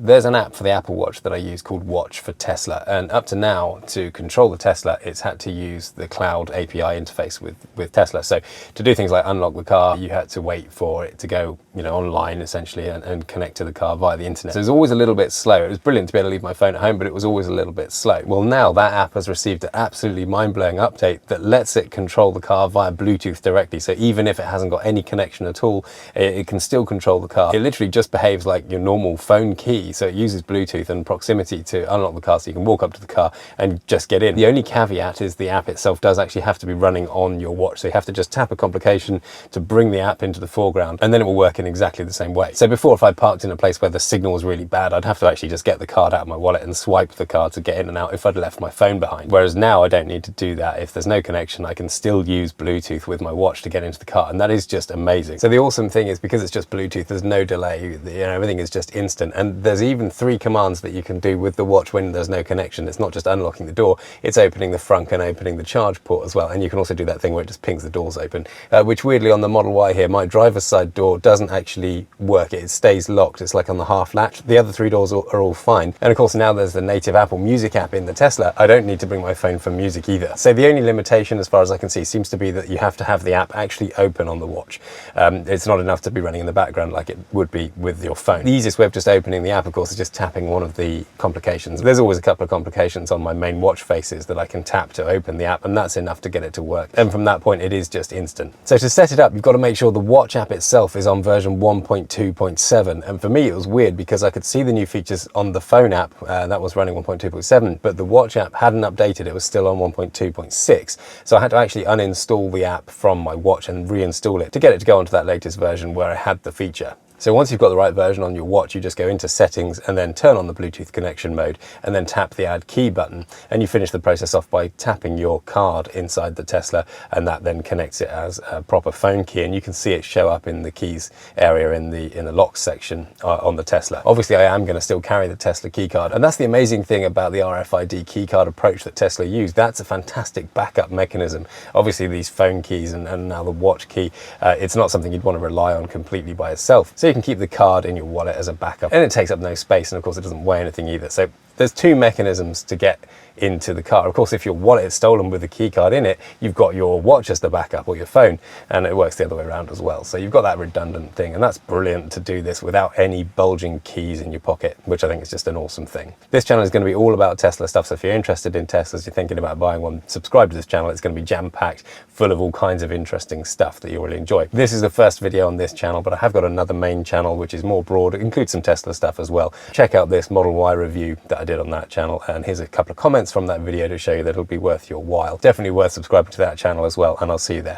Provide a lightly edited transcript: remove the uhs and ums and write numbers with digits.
there's an app for the Apple Watch that I use called Watch for Tesla, and up to now, to control the Tesla, it's had to use the cloud API interface with Tesla. So to do things like unlock the car, you had to wait for it to go, you know, online essentially and connect to the car via the internet. So it was always a little bit slow. It was brilliant to be able to leave my phone at home, but it was always a little bit slow. Well, now that app has received an absolutely mind-blowing update that lets it control the car via Bluetooth directly. So even if it hasn't got any connection at all, it can still control the car. It literally just behaves like your normal phone key. So it uses Bluetooth and proximity to unlock the car, so you can walk up to the car and just get in. The only caveat is the app itself does actually have to be running on your watch. So you have to just tap a complication to bring the app into the foreground, and then it will work in exactly the same way. So before, if I parked in a place where the signal was really bad, I'd have to actually just get the card out of my wallet and swipe the card to get in and out if I'd left my phone behind. Whereas now I don't need to do that. If there's no connection, I can still use Bluetooth with my watch to get into the car, and that is just amazing. So the awesome thing is, because it's just Bluetooth, there's no delay, you know, everything is just instant, and there's even 3 commands that you can do with the watch when there's no connection. It's not just unlocking the door, it's opening the front and opening the charge port as well. And you can also do that thing where it just pings the doors open, which weirdly on the Model Y here, my driver's side door doesn't actually work. It stays locked. It's like on the half latch. The other 3 doors are all fine. And of course, now there's the native Apple Music app in the Tesla, I don't need to bring my phone for music either. So the only limitation, as far as I can see, seems to be that you have to have the app actually open on the watch. It's not enough to be running in the background like it would be with your phone. The easiest way of just opening the app, of course, is just tapping one of the complications. There's always a couple of complications on my main watch faces that I can tap to open the app, and that's enough to get it to work. And from that point, it is just instant. So to set it up, you've got to make sure the watch app itself is on version 1.2.7. And for me, it was weird because I could see the new features on the phone app that was running 1.2.7, but the watch app hadn't updated. It was still on 1.2.6. So I had to actually uninstall the app from my watch and reinstall it to get it to go onto that latest version where I had the feature. So once you've got the right version on your watch, you just go into settings and then turn on the Bluetooth connection mode and then tap the add key button, and you finish the process off by tapping your card inside the Tesla, and that then connects it as a proper phone key, and you can see it show up in the keys area in the locks section on the Tesla. Obviously I am going to still carry the Tesla key card, and that's the amazing thing about the RFID key card approach that Tesla used. That's a fantastic backup mechanism. Obviously these phone keys and now the watch key, it's not something you'd want to rely on completely by itself. So you can keep the card in your wallet as a backup, and it takes up no space, and of course it doesn't weigh anything either. So there's 2 mechanisms to get into the car. Of course, if your wallet is stolen with the key card in it, you've got your watch as the backup, or your phone, and it works the other way around as well. So you've got that redundant thing, and that's brilliant to do this without any bulging keys in your pocket, which I think is just an awesome thing. This channel is going to be all about Tesla stuff, so if you're interested in Teslas, you're thinking about buying one, subscribe to this channel. It's going to be jam-packed full of all kinds of interesting stuff that you'll really enjoy. This is the first video on this channel, but I have got another main channel which is more broad. It includes some Tesla stuff as well. Check out this Model Y review that I did on that channel, and here's a couple of comments from that video to show you that it'll be worth your while. Definitely worth subscribing to that channel as well, and I'll see you there.